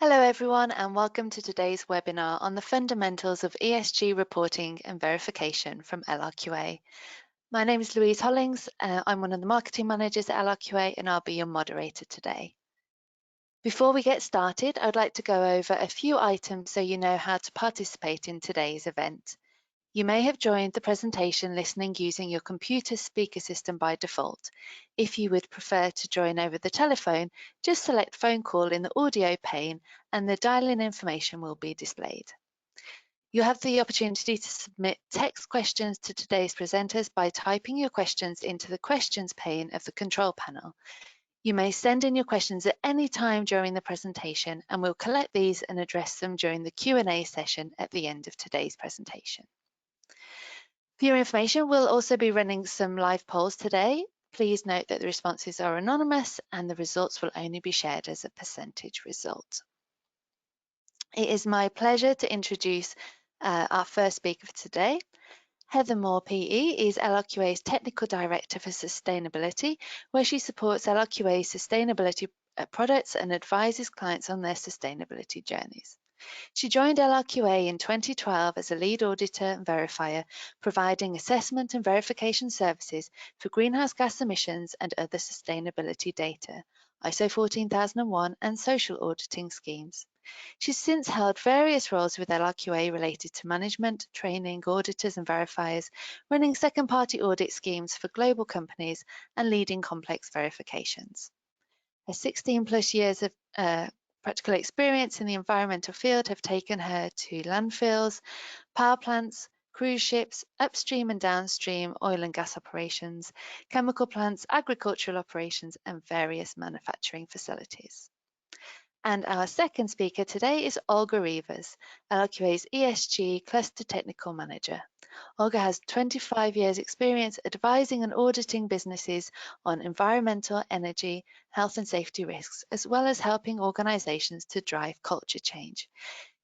Hello everyone and welcome to today's webinar on the fundamentals of ESG reporting and verification from LRQA. My name is Louise Hollings, I'm one of the marketing managers at LRQA and I'll be your moderator today. Before we get started, I'd like to go over a few items so you know how to participate in today's event. You may have joined the presentation listening using your computer speaker system by default. If you would prefer to join over the telephone, just select phone call in the audio pane and the dial-in information will be displayed. You have the opportunity to submit text questions to today's presenters by typing your questions into the questions pane of the control panel. You may send in your questions at any time during the presentation and we'll collect these and address them during the Q&A session at the end of today's presentation. For your information, we'll also be running some live polls today. Please note that the responses are anonymous and the results will only be shared as a percentage result. It is my pleasure to introduce our first speaker for today. Heather Moore PE is LRQA's Technical Director for Sustainability, where she supports LRQA's sustainability products and advises clients on their sustainability journeys. She joined LRQA in 2012 as a lead auditor and verifier, providing assessment and verification services for greenhouse gas emissions and other sustainability data, ISO 14001 and social auditing schemes. She's since held various roles with LRQA related to management, training, auditors and verifiers, running second-party audit schemes for global companies and leading complex verifications. Her 16+ years of practical experience in the environmental field have taken her to landfills, power plants, cruise ships, upstream and downstream oil and gas operations, chemical plants, agricultural operations, and various manufacturing facilities. And our second speaker today is Olga Rivas, LRQA's ESG Cluster Technical Manager. Olga has 25 years experience advising and auditing businesses on environmental, energy, health and safety risks, as well as helping organizations to drive culture change.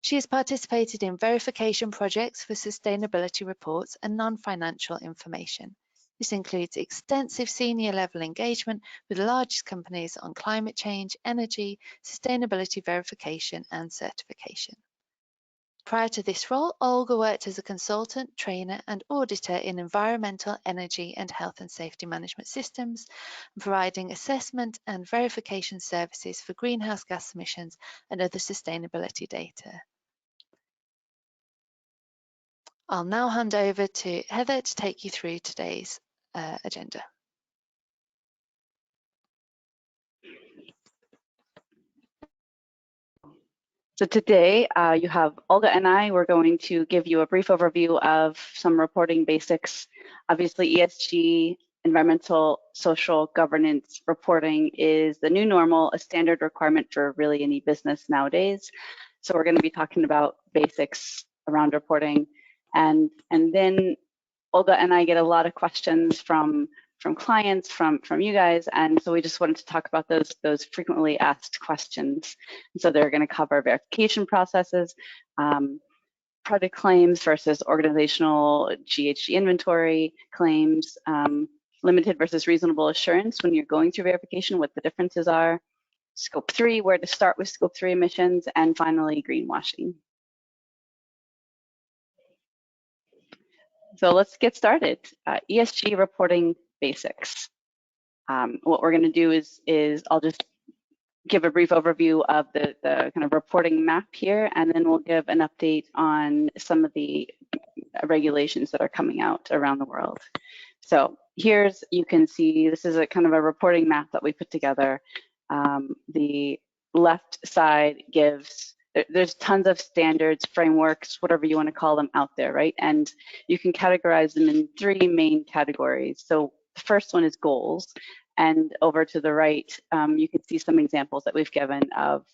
She has participated in verification projects for sustainability reports and non-financial information. This includes extensive senior level engagement with large companies on climate change, energy, sustainability verification and certification. Prior to this role, Olga worked as a consultant, trainer and auditor in environmental, energy and health and safety management systems, providing assessment and verification services for greenhouse gas emissions and other sustainability data. I'll now hand over to Heather to take you through today's agenda. So today you have Olga and we're going to give you a brief overview of some reporting basics. Obviously ESG, environmental, social, governance reporting is the new normal, a standard requirement for really any business nowadays. So we're going to be talking about basics around reporting. And then Olga and I get a lot of questions from clients, from you guys, and so we just wanted to talk about those frequently asked questions. And so they're going to cover verification processes, product claims versus organizational GHG inventory claims, limited versus reasonable assurance when you're going through verification, what the differences are, Scope 3, where to start with Scope 3 emissions, and finally greenwashing. So let's get started. ESG reporting basics. What we're going to do is I'll just give a brief overview of the kind of reporting map here, and then we'll give an update on some of the regulations that are coming out around the world. So here's, you can see, this is a kind of a reporting map that we put together. The left side gives, there's tons of standards, frameworks, whatever you want to call them out there, right? And you can categorize them in 3 main categories. So the first one is goals. And over to the right, you can see some examples that we've given of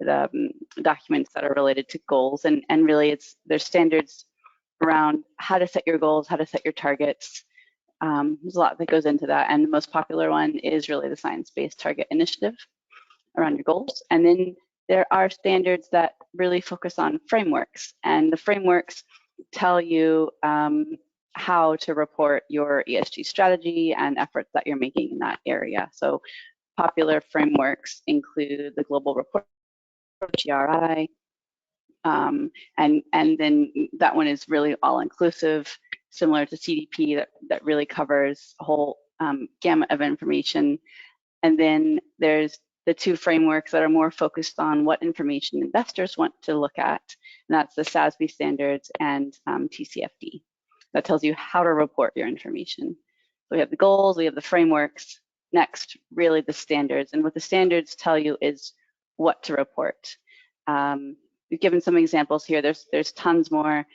the documents that are related to goals. And really there's standards around how to set your goals, how to set your targets. There's a lot that goes into that. And the most popular one is really the Science-Based Target Initiative around your goals. And then there are standards that really focus on frameworks, and the frameworks tell you how to report your ESG strategy and efforts that you're making in that area. So popular frameworks include the Global Reporting GRI. And then that one is really all-inclusive, similar to CDP, that really covers a whole gamut of information. And then there's the two frameworks that are more focused on what information investors want to look at, and that's the SASB standards and TCFD. That tells you how to report your information. So we have the goals, we have the frameworks. Next, really the standards. And what the standards tell you is what to report. We've given some examples here. There's tons more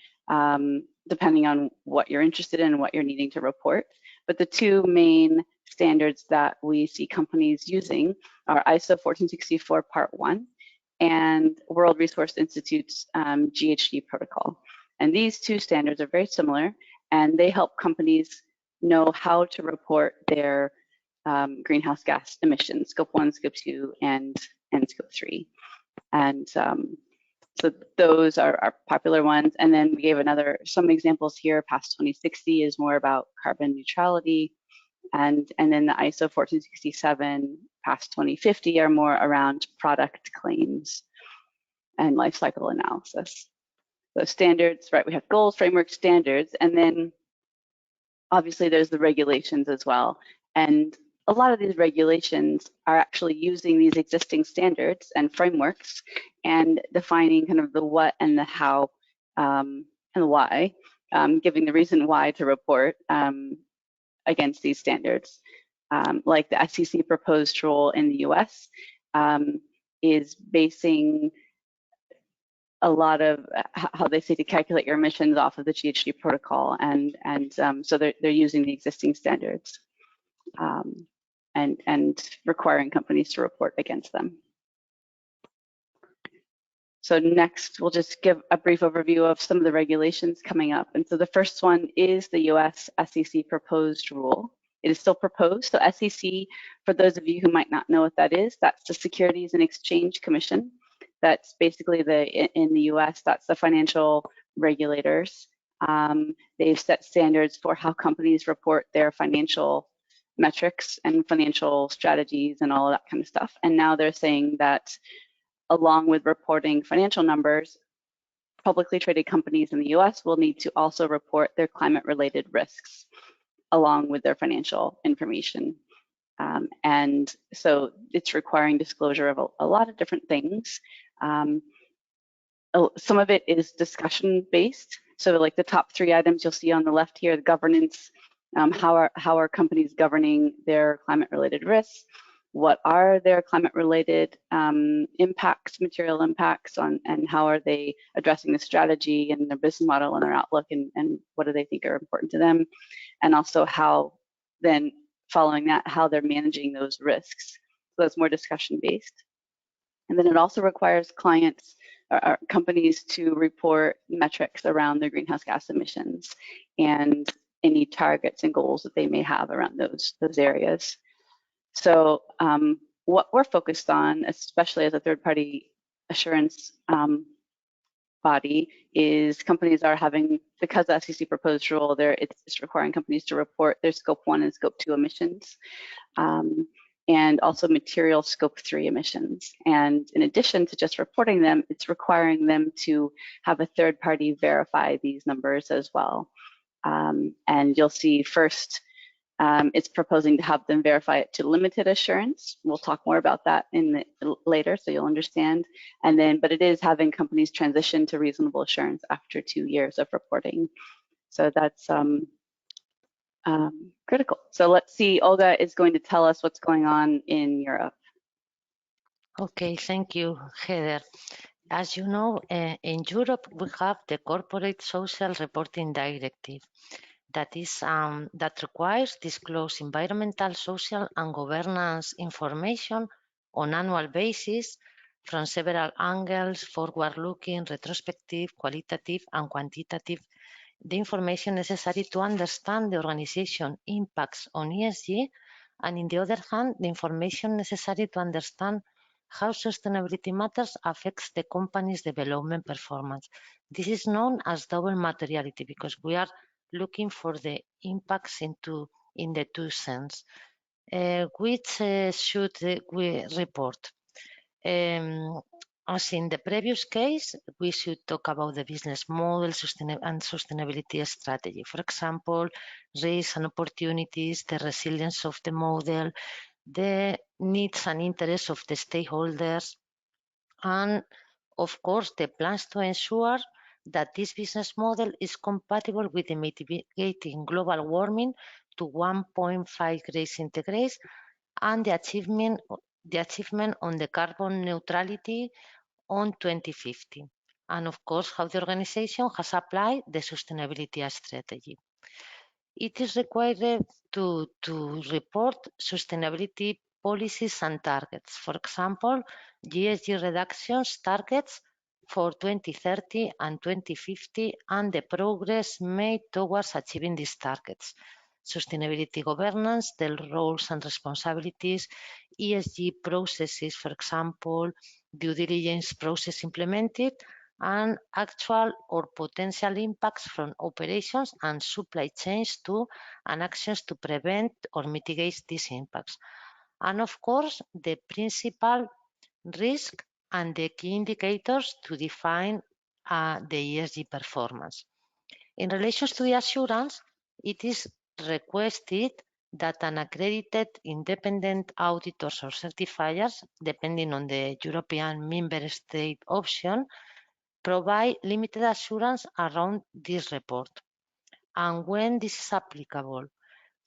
depending on what you're interested in and what you're needing to report. But the two main standards that we see companies using are ISO 14064 Part 1 and World Resource Institute's GHG protocol. And these two standards are very similar, and they help companies know how to report their greenhouse gas emissions, Scope 1, Scope 2, and Scope 3. And so those are popular ones. And then we gave some examples here. Past 2060 is more about carbon neutrality. And then the ISO 14067 past 2050 are more around product claims and life cycle analysis. So standards, right? We have goals, framework, standards, and then obviously there's the regulations as well. And a lot of these regulations are actually using these existing standards and frameworks and defining kind of the what and the how and the why, giving the reason why to report against these standards. Like the SEC proposed rule in the US is basing a lot of how they say to calculate your emissions off of the GHG protocol, and so they're using the existing standards and requiring companies to report against them. So next, we'll just give a brief overview of some of the regulations coming up. And so the first one is the US SEC proposed rule. It is still proposed. So SEC, for those of you who might not know what that is, that's the Securities and Exchange Commission. That's basically in the US, that's the financial regulators. They've set standards for how companies report their financial metrics and financial strategies and all of that kind of stuff. And now they're saying that along with reporting financial numbers, publicly traded companies in the US will need to also report their climate-related risks along with their financial information. And so it's requiring disclosure of a lot of different things. Some of it is discussion-based. So like the top 3 items you'll see on the left here, the governance, how are companies governing their climate-related risks? What are their climate-related impacts, material impacts, and how are they addressing the strategy and their business model and their outlook, and what do they think are important to them? And also how then following that, how they're managing those risks. So that's more discussion-based. And then it also requires clients or companies to report metrics around their greenhouse gas emissions and any targets and goals that they may have around those areas. So what we're focused on, especially as a third-party assurance body, is companies are having, because the SEC proposed rule, it's requiring companies to report their Scope 1 and Scope 2 emissions, and also material Scope 3 emissions. And in addition to just reporting them, it's requiring them to have a third party verify these numbers as well. And you'll see first, it's proposing to have them verify it to limited assurance. We'll talk more about that later, so you'll understand. And then, but it is having companies transition to reasonable assurance after 2 years of reporting. So that's critical. So let's see, Olga is going to tell us what's going on in Europe. Okay, thank you, Heather. As you know, in Europe, we have the Corporate Social Reporting Directive that requires disclose environmental, social, and governance information on annual basis from several angles: forward-looking, retrospective, qualitative, and quantitative. The information necessary to understand the organization impacts on ESG, and on the other hand, the information necessary to understand how sustainability matters affects the company's development performance. This is known as double materiality because we are looking for the impacts in the two sense. Which should we report? As in the previous case, we should talk about the business model and sustainability strategy. For example, risks and opportunities, the resilience of the model, the needs and interests of the stakeholders, and of course, the plans to ensure that this business model is compatible with the mitigating global warming to 1.5 degrees centigrade and the achievement on the carbon neutrality on 2050. And of course, how the organization has applied the sustainability strategy. It is required to report sustainability policies and targets. For example, ESG reductions targets for 2030 and 2050 and the progress made towards achieving these targets. Sustainability governance, the roles and responsibilities, ESG processes, for example, due diligence process implemented, and actual or potential impacts from operations and supply chains and actions to prevent or mitigate these impacts. And of course, the principal risk and the key indicators to define the ESG performance. In relation to the assurance, it is requested that an accredited independent auditors or certifiers, depending on the European member state option, provide limited assurance around this report. And when this is applicable,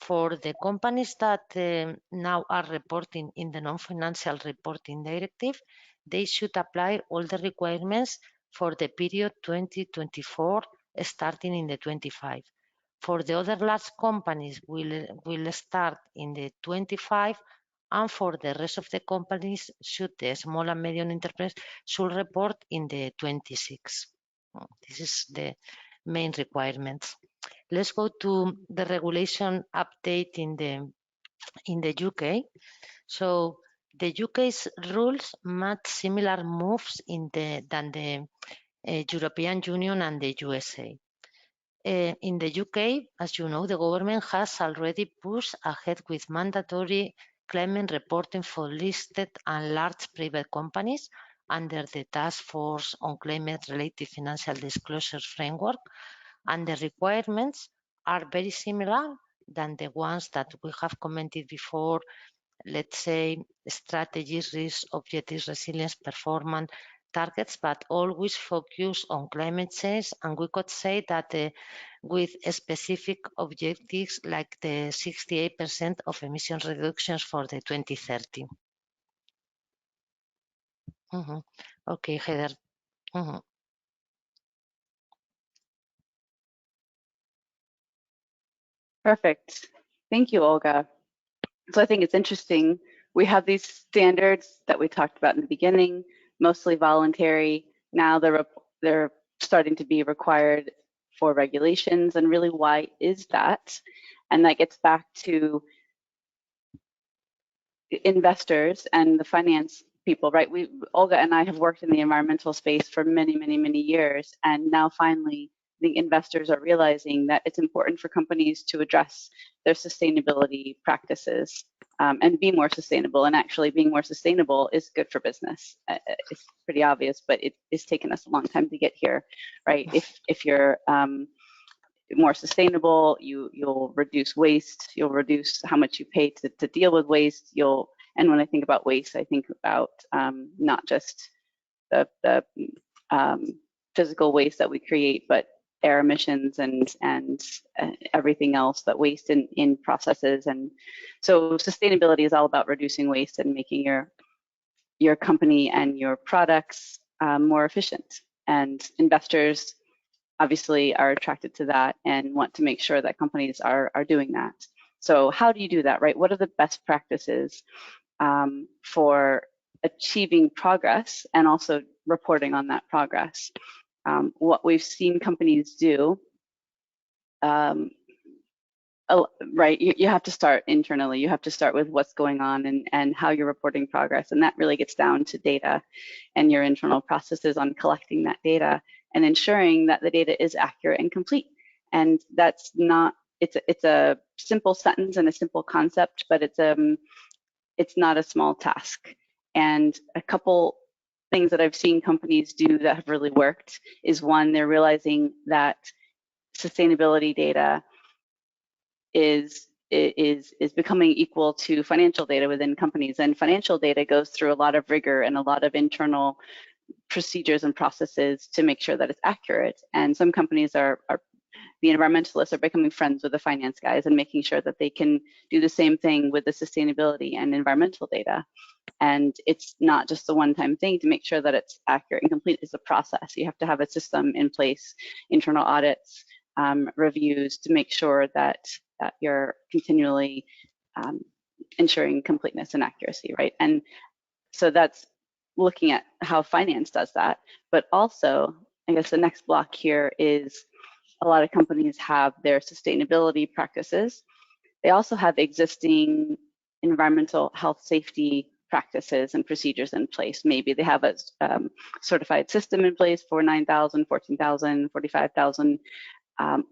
for the companies that now are reporting in the non-financial reporting directive, they should apply all the requirements for the period 2024 starting in the 25. For the other large companies will start in the 25, and for the rest of the companies, the small and medium enterprise should report in the 26. This is the main requirements. Let's go to the regulation update in the UK. So the UK's rules made similar moves than the European Union and the USA. In the UK, as you know, the government has already pushed ahead with mandatory climate reporting for listed and large private companies under the Task Force on Climate-Related Financial Disclosures framework, and the requirements are very similar than the ones that we have commented before. Let's say strategies, risks, objectives, resilience, performance, targets, but always focus on climate change. And we could say that with specific objectives like the 68% of emission reductions for the 2030. Okay, Heather. Perfect. Thank you, Olga. So I think it's interesting. We have these standards that we talked about in the beginning, mostly voluntary. Now they're starting to be required for regulations, and really, why is that? And that gets back to investors and the finance people, right? Olga and I have worked in the environmental space for many, many, many years, and now finally the investors are realizing that it's important for companies to address their sustainability practices and be more sustainable. And actually being more sustainable is good for business. It's pretty obvious, but it's taken us a long time to get here, right? If you're more sustainable, you'll reduce waste, you'll reduce how much you pay to deal with waste. And when I think about waste, I think about not just the physical waste that we create, but air emissions and everything else that waste in processes. And so sustainability is all about reducing waste and making your company and your products more efficient. And investors obviously are attracted to that and want to make sure that companies are doing that. So how do you do that, right? What are the best practices for achieving progress and also reporting on that progress? What we've seen companies do, right, you have to start internally. You have to start with what's going on and how you're reporting progress. And that really gets down to data and your internal processes on collecting that data and ensuring that the data is accurate and complete. And that's not, it's a simple sentence and a simple concept, but it's not a small task. And a couple things that I've seen companies do that have really worked is, one, they're realizing that sustainability data is becoming equal to financial data within companies, and financial data goes through a lot of rigor and a lot of internal procedures and processes to make sure that it's accurate. And some companies are the environmentalists are becoming friends with the finance guys and making sure that they can do the same thing with the sustainability and environmental data. And it's not just a one-time thing. To make sure that it's accurate and complete is a process. You have to have a system in place, internal audits, reviews, to make sure that you're continually ensuring completeness and accuracy, right? And so that's looking at how finance does that. But also, I guess the next block here is a lot of companies have their sustainability practices. They also have existing environmental health safety practices and procedures in place. Maybe they have a certified system in place for 9,000, 14,000, 45,000,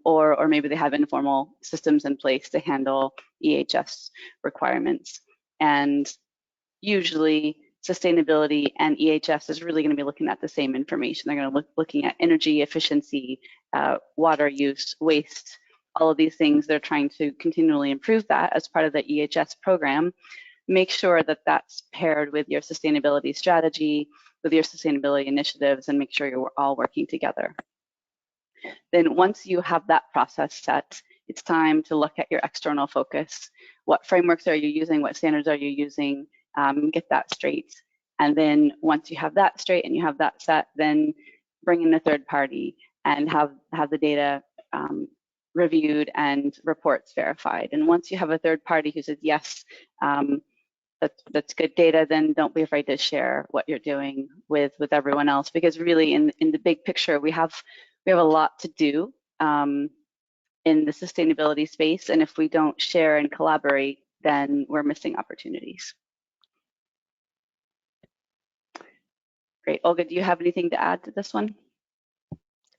or maybe they have informal systems in place to handle EHS requirements. And usually sustainability and EHS is really going to be looking at the same information. They're going to looking at energy efficiency, water use, waste, all of these things. They're trying to continually improve that as part of the EHS program. Make sure that that's paired with your sustainability strategy, with your sustainability initiatives, and make sure you're all working together. Then once you have that process set, it's time to look at your external focus. What frameworks are you using? What standards are you using? Get that straight. And then once you have that straight and you have that set, then bring in a third party and have the data reviewed and reports verified. And once you have a third party who says, yes, that's good data, then don't be afraid to share what you're doing with everyone else, because really in the big picture, we have a lot to do in the sustainability space. And if we don't share and collaborate, then we're missing opportunities. Great. Olga, do you have anything to add to this one?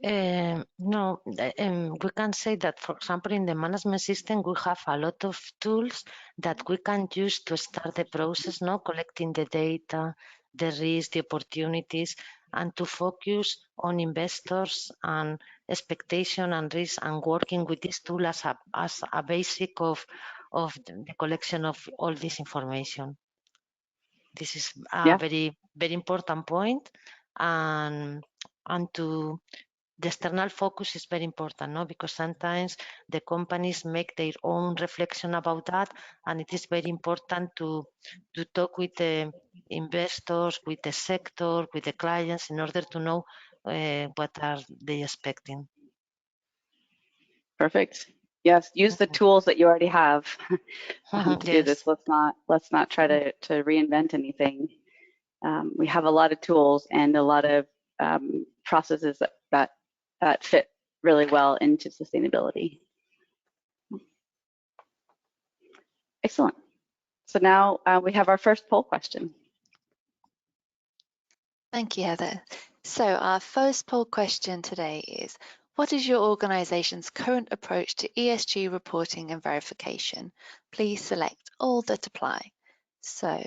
No, we can say that, for example, in the management system, we have a lot of tools that we can use to start the process, collecting the data, the risks, the opportunities, and to focus on investors and expectation and risk, and working with this tool as a basic of the collection of all this information. This is a very, very important point, and to the external focus is very important, because sometimes the companies make their own reflection about that, and it is very important to talk with the investors, with the sector, with the clients, in order to know what are they expecting. Perfect. Yes, use the tools that you already have to do this. Let's not try to reinvent anything. We have a lot of tools and a lot of processes that fit really well into sustainability. Excellent. So now we have our first poll question. Thank you, Heather. So our first poll question today is, what is your organization's current approach to ESG reporting and verification? Please select all that apply. So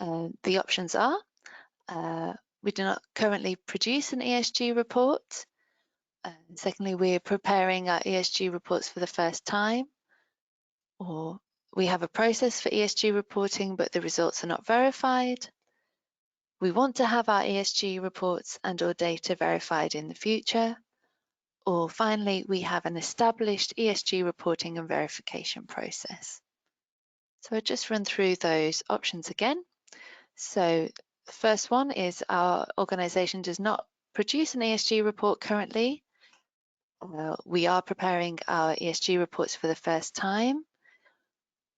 the options are, we do not currently produce an ESG report. Secondly, we're preparing our ESG reports for the first time. Or we have a process for ESG reporting, but the results are not verified. We want to have our ESG reports and/or data verified in the future. Or finally, we have an established ESG reporting and verification process. So I'll just run through those options again. So the first one is, our organization does not produce an ESG report currently. We are preparing our ESG reports for the first time.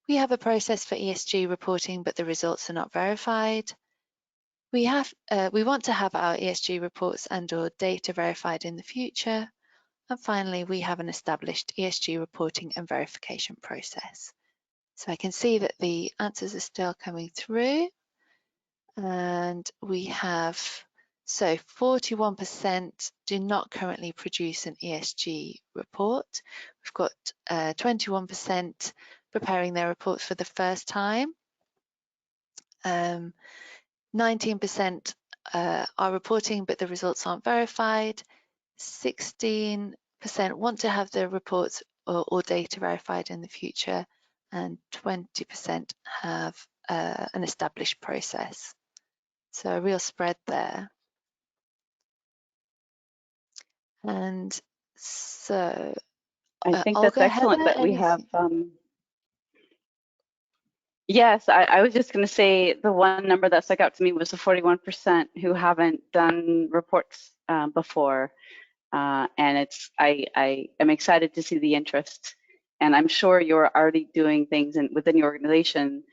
We have a process for ESG reporting, but the results are not verified. We want to have our ESG reports and/or data verified in the future. And finally, we have an established ESG reporting and verification process. So I can see that the answers are still coming through. And we have, so 41% do not currently produce an ESG report. We've got 21% preparing their reports for the first time. 19% are reporting, but the results aren't verified. 16% want to have their reports or data verified in the future, and 20% have an established process. So a real spread there. And so, I think that's Olga, excellent Heather, that we have. anything? Yes, I was just going to say the one number that stuck out to me was the 41% who haven't done reports before. And I am excited to see the interest, and I'm sure you're already doing things within your organization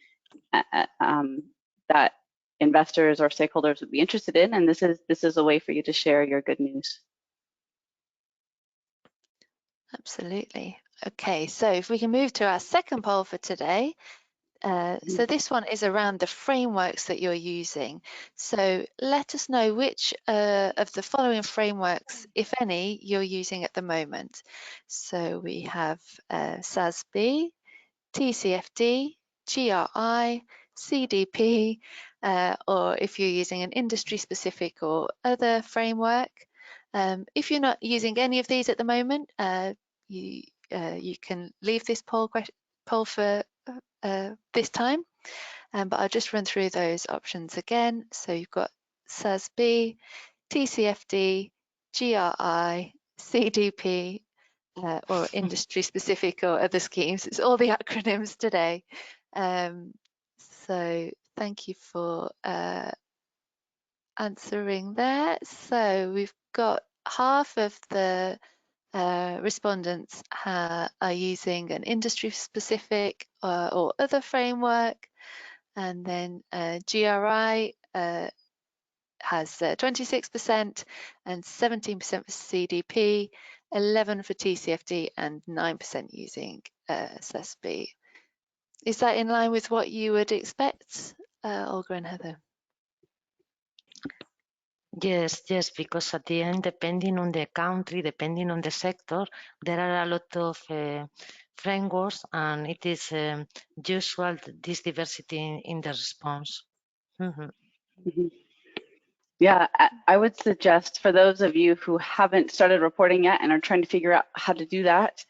that investors or stakeholders would be interested in, and this is a way for you to share your good news. Absolutely. Okay, so if we can move to our second poll for today. So this one is around the frameworks that you're using. So let us know which of the following frameworks, if any, you're using at the moment. So we have SASB, TCFD, GRI, CDP, or if you're using an industry-specific or other framework. If you're not using any of these at the moment, you can leave this poll for this time, but I'll just run through those options again. So you've got SASB, TCFD, GRI, CDP, or industry specific or other schemes. It's all the acronyms today. So thank you for answering there. So we've got half of the respondents are using an industry specific or other framework, and then GRI has 26% and 17% for CDP, 11% for TCFD, and 9% using SASB. Is that in line with what you would expect, Olga and Heather? Yes, because at the end, depending on the country, depending on the sector, there are a lot of frameworks, and it is usual this diversity in the response. Yeah, I would suggest for those of you who haven't started reporting yet and are trying to figure out how to do that,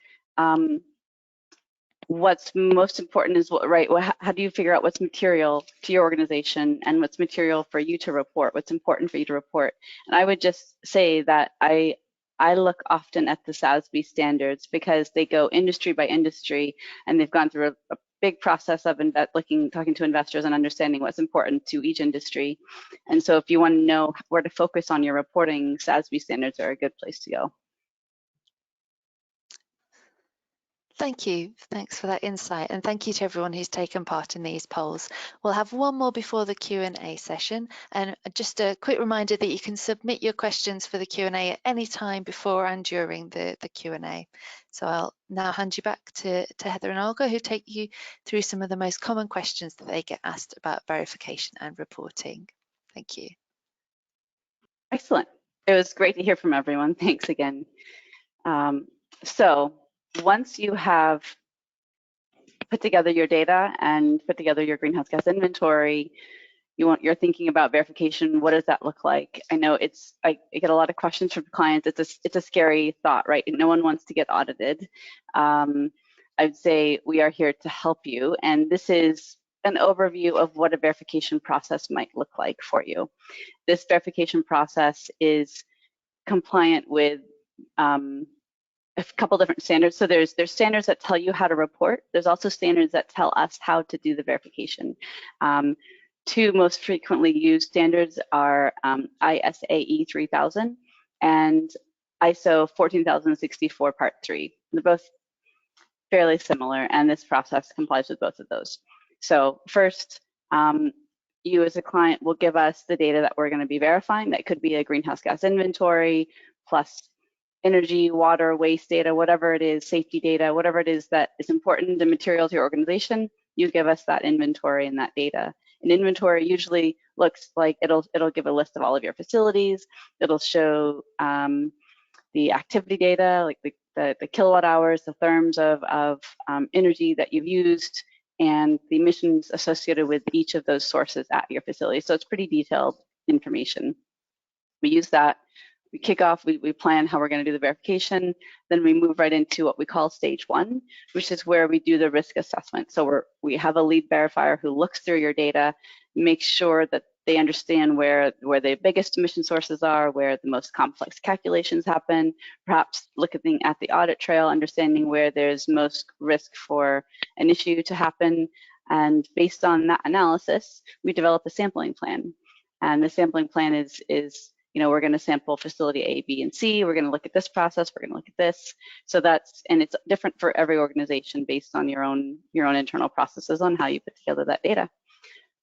what's most important is how do you figure out what's material to your organization and what's material for you to report, what's important for you to report. And I would just say that I look often at the SASB standards because they go industry by industry, and they've gone through a big process of talking to investors and understanding what's important to each industry. And so if you want to know where to focus on your reporting, SASB standards are a good place to go. Thank you. Thanks for that insight, and thank you to everyone who's taken part in these polls. We'll have one more before the Q&A session, and just a quick reminder that you can submit your questions for the Q&A at any time before and during the Q&A. So I'll now hand you back to Heather and Olga, who take you through some of the most common questions that they get asked about verification and reporting. Thank you. Excellent. It was great to hear from everyone. Thanks again. So once you have put together your data and put together your greenhouse gas inventory, you're thinking about verification. What does that look like? I know I get a lot of questions from clients. It's a scary thought, right? No one wants to get audited. I'd say we are here to help you, and this is an overview of what a verification process might look like for you. This verification process is compliant with a couple different standards. So there's standards that tell you how to report. There's also standards that tell us how to do the verification. Two most frequently used standards are ISAE 3000 and ISO 14064 Part 3. They're both fairly similar, and this process complies with both of those. So first, you as a client will give us the data that we're going to be verifying. That could be a greenhouse gas inventory plus energy, water, waste data, whatever it is, safety data, whatever it is that is important and material to your organization. You give us that inventory and that data. An inventory usually looks like it'll give a list of all of your facilities. It'll show the activity data, like the kilowatt hours, the therms of energy that you've used, and the emissions associated with each of those sources at your facility. So it's pretty detailed information. We use that, we kick off, we plan how we're going to do the verification, then we move right into what we call stage 1, which is where we do the risk assessment. So we have a lead verifier who looks through your data, makes sure that they understand where the biggest emission sources are, where the most complex calculations happen, perhaps looking at the audit trail, understanding where there's most risk for an issue to happen. And based on that analysis, we develop a sampling plan. And the sampling plan is we're going to sample facility A, B, and C. We're going to look at this process. We're going to look at this. So and it's different for every organization based on your own internal processes on how you put together that data.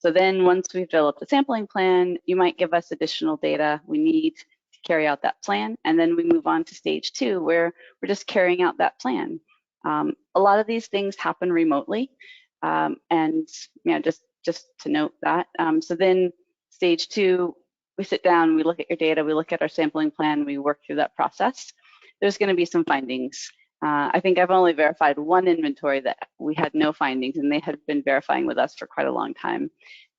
So then once we've developed a sampling plan, you might give us additional data we need to carry out that plan. And then we move on to stage 2, where we're just carrying out that plan. A lot of these things happen remotely. And just to note that. So then stage 2, we sit down, we look at your data, we look at our sampling plan, we work through that process. There's going to be some findings. I think I've only verified one inventory that we had no findings, and they had been verifying with us for quite a long time.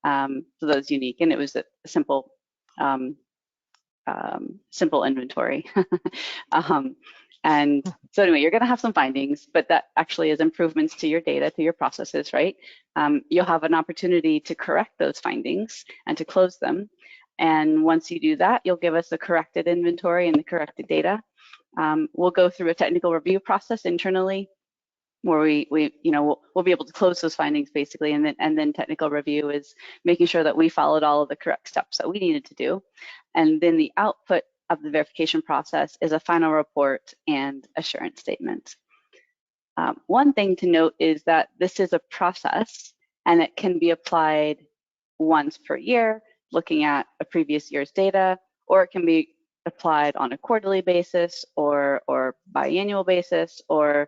So that was unique, and it was a simple inventory. And so anyway, you're going to have some findings, but that actually is improvements to your data, to your processes, right? You'll have an opportunity to correct those findings and to close them. And once you do that, you'll give us the corrected inventory and the corrected data. We'll go through a technical review process internally, where we'll be able to close those findings basically, and then technical review is making sure that we followed all of the correct steps that we needed to do. And then the output of the verification process is a final report and assurance statement. One thing to note is that this is a process, and it can be applied once per year, looking at a previous year's data, or it can be applied on a quarterly basis or biannual basis, or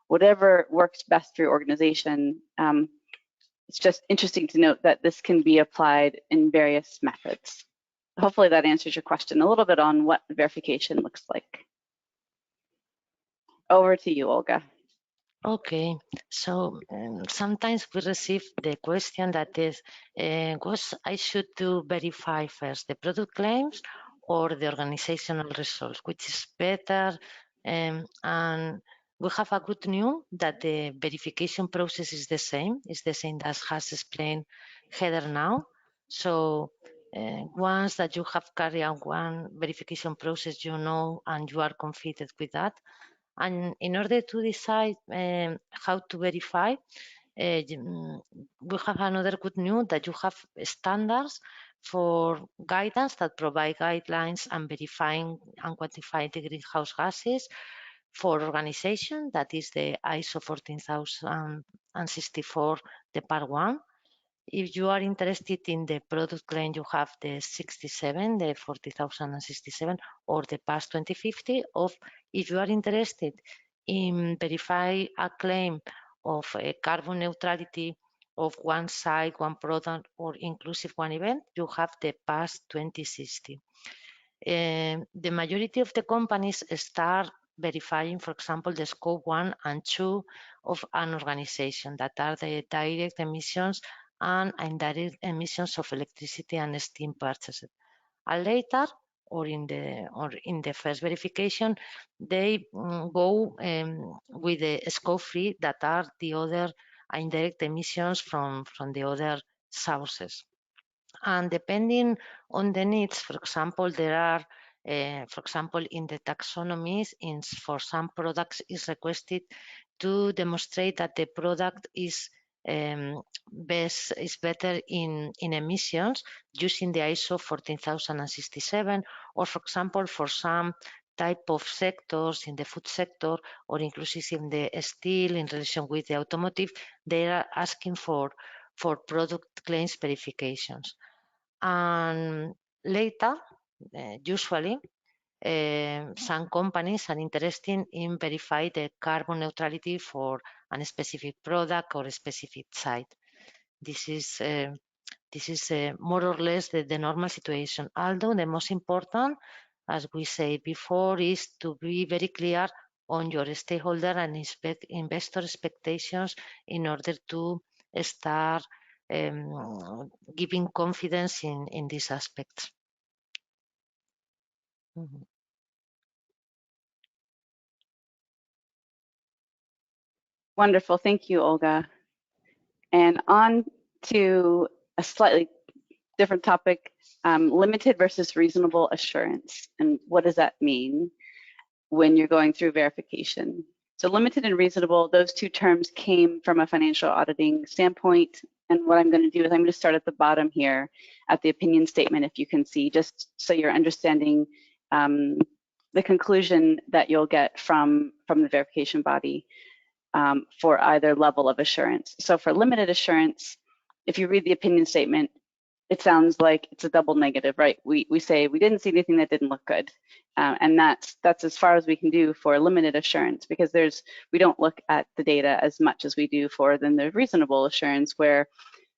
whatever works best for your organization. It's just interesting to note that this can be applied in various methods. Hopefully that answers your question a little bit on what verification looks like. Over to you, Olga. Okay, so sometimes we receive the question that is, what I should do verify first, the product claims or the organizational results, which is better? And we have a good news that the verification process is the same as has explained Heather now. So once that you have carried out one verification process, and you are confident with that. And in order to decide how to verify, we have another good news that you have standards for guidance that provide guidelines and verifying and quantifying the greenhouse gases for organization. That is the ISO 14064, the part 1. If you are interested in the product claim, you have the 67, the 40,067, or the PAS 2050. If you are interested in verify a claim of a carbon neutrality of one site, one product, or inclusive one event, you have the PAS 2060. The majority of the companies start verifying, for example, the scope 1 and 2 of an organization, that are the direct emissions and indirect emissions of electricity and steam purchased. And later, or in the first verification, they go with the scope 3, that are the other indirect emissions from the other sources. And depending on the needs, for example, there are, for example, in the taxonomies, for some products is requested to demonstrate that the product is better in emissions using the ISO 14067, or for example, for some type of sectors in the food sector, or inclusive in the steel in relation with the automotive, they are asking for product claims verifications. And later, usually, some companies are interested in verify the carbon neutrality for a specific product or a specific site. This is more or less the normal situation. Although the most important, as we said before, is to be very clear on your stakeholder and investor expectations in order to start giving confidence in these aspects. Mhm. Wonderful, thank you, Olga. And on to a slightly different topic, limited versus reasonable assurance. And what does that mean when you're going through verification? So limited and reasonable, those two terms came from a financial auditing standpoint. And what I'm going to do is I'm going to start at the bottom here at the opinion statement, if you can see, just so you're understanding the conclusion that you'll get from the verification body for either level of assurance. So for limited assurance, if you read the opinion statement, it sounds like it's a double negative, right? We say we didn't see anything that didn't look good, and that's as far as we can do for limited assurance, because we don't look at the data as much as we do for then the reasonable assurance, where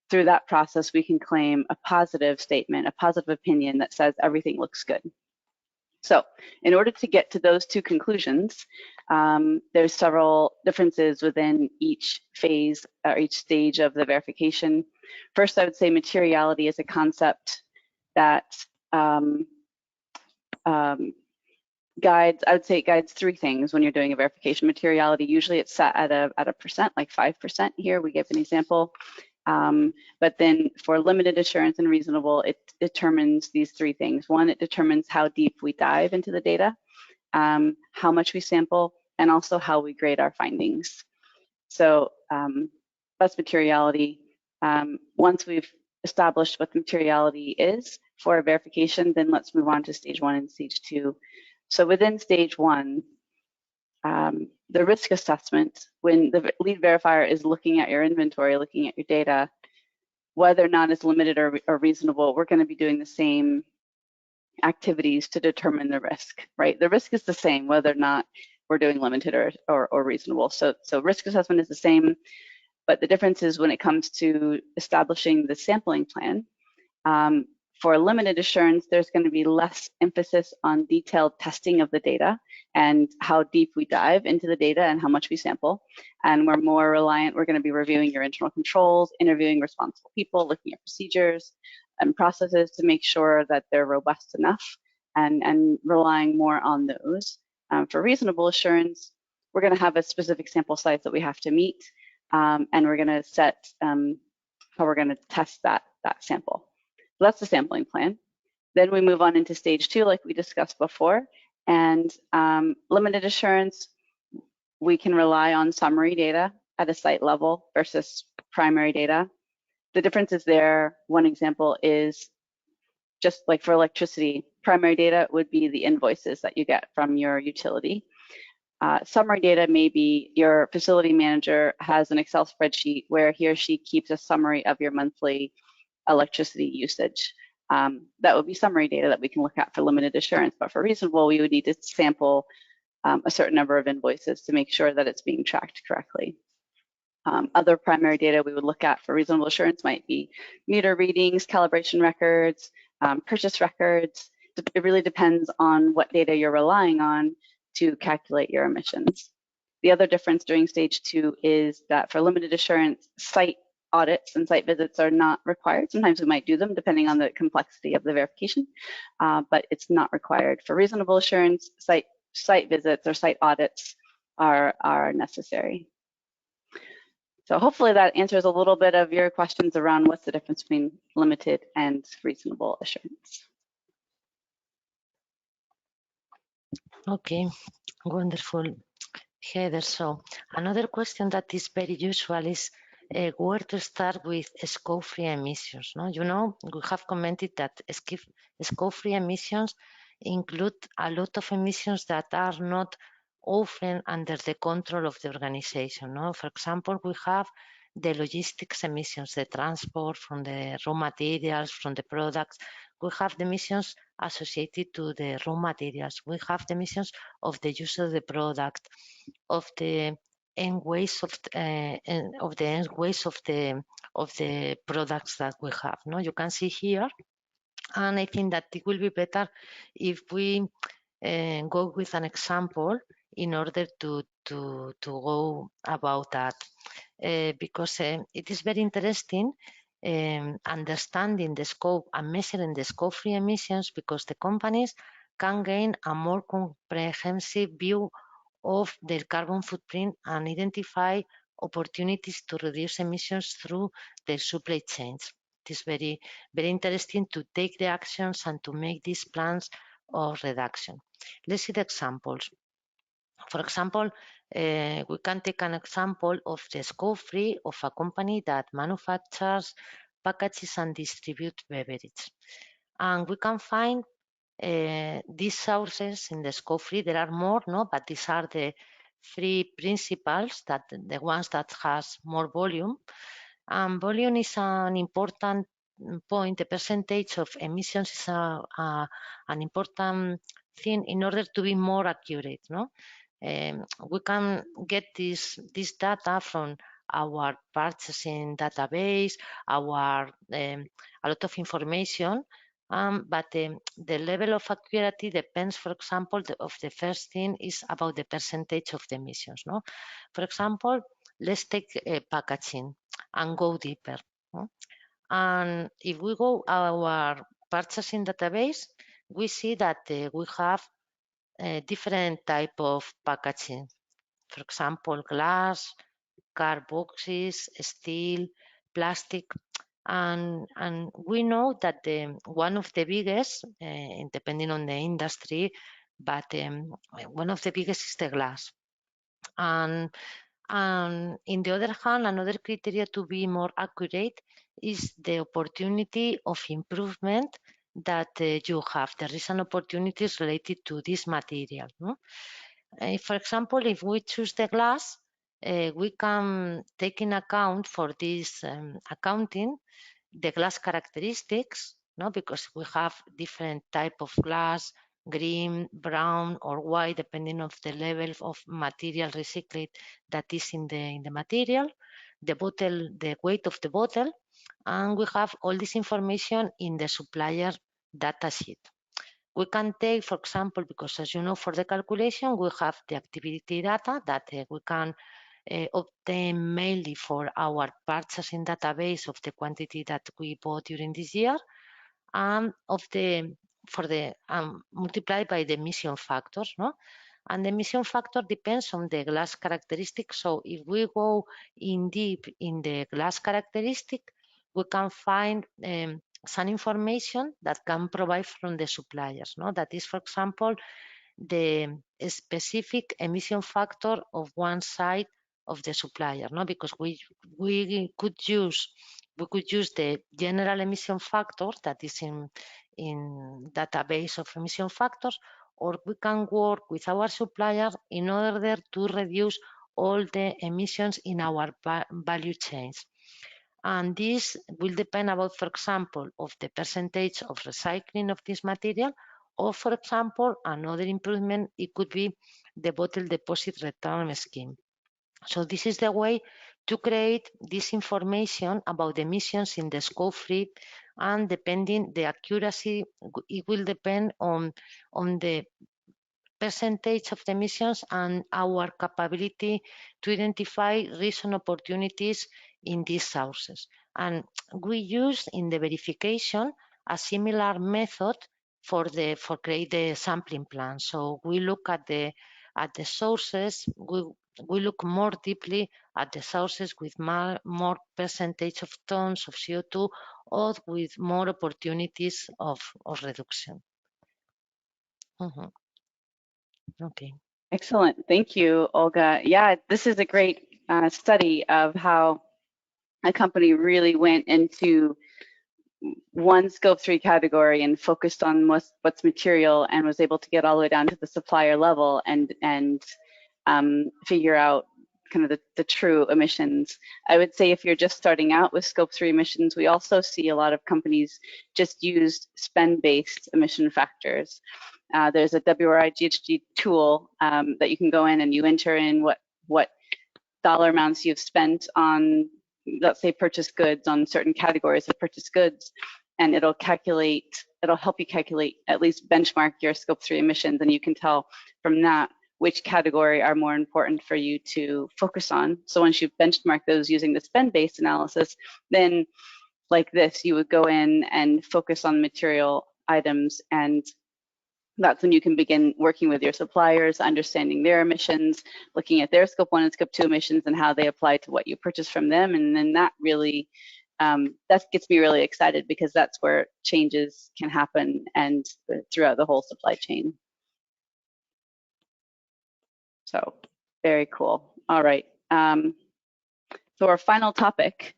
through that process we can claim a positive statement, a positive opinion that says everything looks good. So in order to get to those two conclusions, there's several differences within each phase or each stage of the verification. First, I would say materiality is a concept that guides, I would say it guides three things when you're doing a verification. Materiality, usually it's set at a percent, like 5% here, we give an example. But then for limited assurance and reasonable, it determines these three things. One, it determines how deep we dive into the data, how much we sample, and also how we grade our findings. So that's materiality. Once we've established what the materiality is for a verification, then let's move on to stage one and stage two. So within stage one, the risk assessment, when the lead verifier is looking at your inventory, looking at your data, whether or not it's limited or reasonable, we're going to be doing the same activities to determine the risk, right? The risk is the same whether or not we're doing limited or reasonable. So risk assessment is the same, but the difference is when it comes to establishing the sampling plan. For limited assurance, there's going to be less emphasis on detailed testing of the data and how deep we dive into the data and how much we sample. And we're more reliant, we're going to be reviewing your internal controls, interviewing responsible people, looking at procedures and processes to make sure that they're robust enough, and relying more on those. For reasonable assurance, we're going to have a specific sample size that we have to meet, and we're going to set how we're going to test that sample. So that's the sampling plan. Then we move on into stage two, like we discussed before. And limited assurance, we can rely on summary data at a site level versus primary data. The difference is there. One example is just like for electricity, primary data would be the invoices that you get from your utility. Summary data may be your facility manager has an Excel spreadsheet where he or she keeps a summary of your monthly electricity usage. That would be summary data that we can look at for limited assurance, but for reasonable, we would need to sample a certain number of invoices to make sure that it's being tracked correctly. Other primary data we would look at for reasonable assurance might be meter readings, calibration records, purchase records. It really depends on what data you're relying on to calculate your emissions. The other difference during stage two is that for limited assurance, site audits and site visits are not required. Sometimes we might do them depending on the complexity of the verification, but it's not required. For reasonable assurance, site visits or site audits are necessary. So hopefully that answers a little bit of your questions around what's the difference between limited and reasonable assurance. Okay, wonderful, Heather. So another question that is very usual is where to start with scope-free emissions. No, you know, we have commented that scope-free emissions include a lot of emissions that are not often under the control of the organization. No, for example, we have the logistics emissions, the transport from the raw materials, from the products. We have the emissions associated to the raw materials. We have the emissions of the use of the product, of the end waste of the products that we have. No, you can see here, and I think that it will be better if we go with an example in order to go about that, because it is very interesting understanding the scope and measuring the scope-free emissions, because the companies can gain a more comprehensive view of their carbon footprint and identify opportunities to reduce emissions through their supply chains. It is very, very interesting to take the actions and to make these plans of reduction. Let's see the examples. For example, we can take an example of the scope 3 of a company that manufactures, packages, and distributes beverages. And we can find these sources in the scope 3. There are more, no, but these are the 3 principles, that the ones that has more volume. Volume is an important point. The percentage of emissions is an important thing in order to be more accurate, no? We can get this data from our purchasing database, our a lot of information, but the level of accuracy depends, for example, of the first thing is about the percentage of the emissions. No? For example, let's take packaging and go deeper. No? And if we go our purchasing database, we see that we have different type of packaging. For example, glass, card boxes, steel, plastic. And we know that one of the biggest, depending on the industry, but one of the biggest is the glass. And in the other hand, another criteria to be more accurate is the opportunity of improvement that you have. There is an opportunity related to this material. No? For example, if we choose the glass, we can take in account for this accounting the glass characteristics, no? Because we have different type of glass, green, brown, or white, depending on the level of material recycled that is in the material, the bottle, the weight of the bottle, and we have all this information in the supplier data sheet. We can take, for example, because as you know, for the calculation, we have the activity data that we can obtain mainly for our purchasing database of the quantity that we bought during this year, and multiplied by the emission factors, no? And the emission factor depends on the glass characteristic. So if we go in deep in the glass characteristic, we can find some information that can provide from the suppliers, no? That is, for example, the specific emission factor of one side of the supplier, no? Because we could use the general emission factor that is in database of emission factors, or we can work with our supplier in order to reduce all the emissions in our value chains. And this will depend about, for example, of the percentage of recycling of this material, or for example, another improvement, it could be the bottle deposit return scheme. So this is the way to create this information about the emissions in the scope 3, and depending the accuracy, it will depend on the percentage of the emissions and our capability to identify recent opportunities in these sources. And we use in the verification a similar method for create the sampling plan. So we look at the sources, we look more deeply at the sources with more percentage of tons of CO2 or with more opportunities of reduction. Okay. Excellent. Thank you, Olga. Yeah, this is a great study of how a company really went into one scope 3 category and focused on what's material, and was able to get all the way down to the supplier level and figure out kind of the true emissions. I would say if you're just starting out with scope 3 emissions, we also see a lot of companies just use spend-based emission factors. There's a WRI GHG tool that you can go in and you enter in what dollar amounts you've spent on, let's say, purchased goods, on certain categories of purchased goods, and it'll help you calculate, at least benchmark your scope 3 emissions, and you can tell from that which category are more important for you to focus on. So once you've benchmarked those using the spend-based analysis, then like this, you would go in and focus on material items and That's when you can begin working with your suppliers, understanding their emissions, looking at their scope 1 and scope 2 emissions and how they apply to what you purchase from them. And then that really, that gets me really excited, because that's where changes can happen and throughout the whole supply chain. So very cool. All right. So our final topic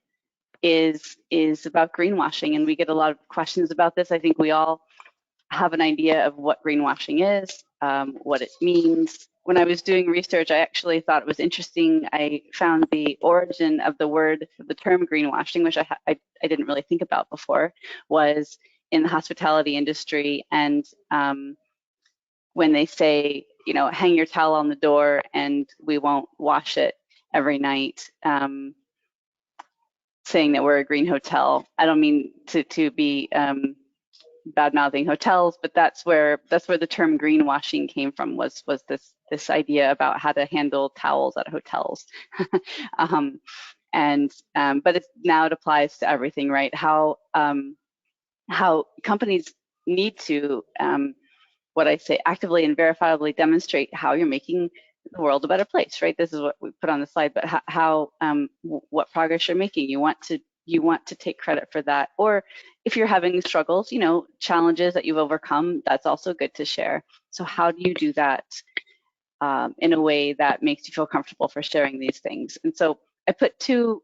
is about greenwashing, and we get a lot of questions about this. I think we all have an idea of what greenwashing is, what it means. When I was doing research, I actually thought it was interesting. I found the origin of the term greenwashing, which I didn't really think about before, was in the hospitality industry. And when they say, you know, hang your towel on the door and we won't wash it every night, saying that we're a green hotel. I don't mean to be bad-mouthing hotels, but that's where the term greenwashing came from, was this idea about how to handle towels at hotels. But now it applies to everything, right? How companies need to, what I say, actively and verifiably demonstrate how you're making the world a better place, right? This is what we put on the slide, but what progress you're making. You want to take credit for that. Or if you're having struggles, you know, challenges that you've overcome, that's also good to share. So how do you do that in a way that makes you feel comfortable for sharing these things? And so I put two